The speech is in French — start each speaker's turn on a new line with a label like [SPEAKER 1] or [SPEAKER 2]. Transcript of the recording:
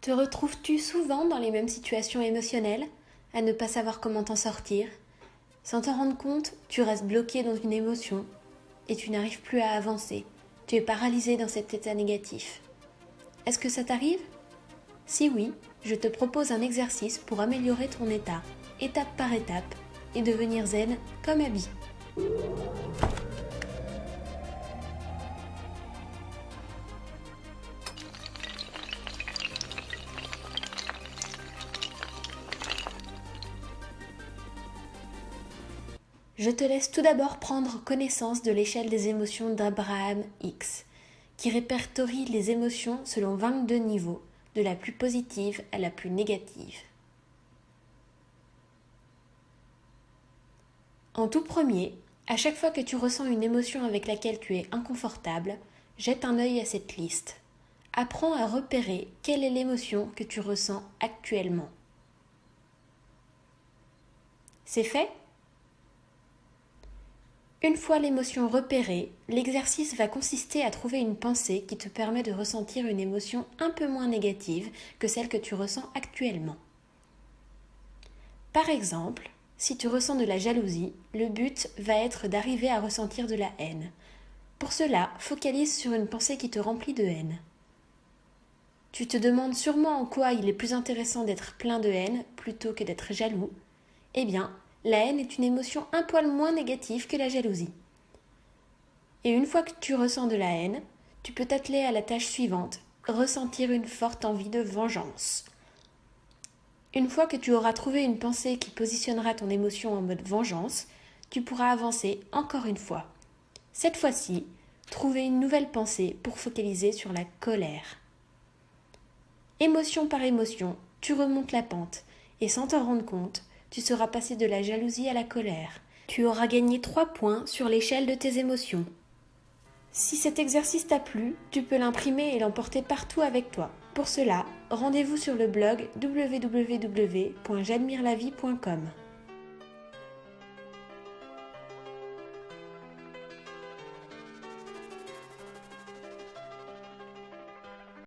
[SPEAKER 1] Te retrouves-tu souvent dans les mêmes situations émotionnelles, à ne pas savoir comment t'en sortir? Sans t'en rendre compte, tu restes bloqué dans une émotion et tu n'arrives plus à avancer. Tu es paralysé dans cet état négatif. Est-ce que ça t'arrive? Si oui, je te propose un exercice pour améliorer ton état, étape par étape, et devenir zen comme Abby. Je te laisse tout d'abord prendre connaissance de l'échelle des émotions d'Abraham Hicks, qui répertorie les émotions selon 22 niveaux, de la plus positive à la plus négative. En tout premier, à chaque fois que tu ressens une émotion avec laquelle tu es inconfortable, jette un œil à cette liste. Apprends à repérer quelle est l'émotion que tu ressens actuellement. C'est fait ? Une fois l'émotion repérée, l'exercice va consister à trouver une pensée qui te permet de ressentir une émotion un peu moins négative que celle que tu ressens actuellement. Par exemple, si tu ressens de la jalousie, le but va être d'arriver à ressentir de la haine. Pour cela, focalise sur une pensée qui te remplit de haine. Tu te demandes sûrement en quoi il est plus intéressant d'être plein de haine plutôt que d'être jaloux. Eh bien, la haine est une émotion un poil moins négative que la jalousie. Et une fois que tu ressens de la haine, tu peux t'atteler à la tâche suivante, ressentir une forte envie de vengeance. Une fois que tu auras trouvé une pensée qui positionnera ton émotion en mode vengeance, tu pourras avancer encore une fois. Cette fois-ci, trouver une nouvelle pensée pour focaliser sur la colère. Émotion par émotion, tu remontes la pente et sans t'en rendre compte, tu seras passé de la jalousie à la colère. Tu auras gagné 3 points sur l'échelle de tes émotions. Si cet exercice t'a plu, tu peux l'imprimer et l'emporter partout avec toi. Pour cela, rendez-vous sur le blog www.j'admirelavie.com.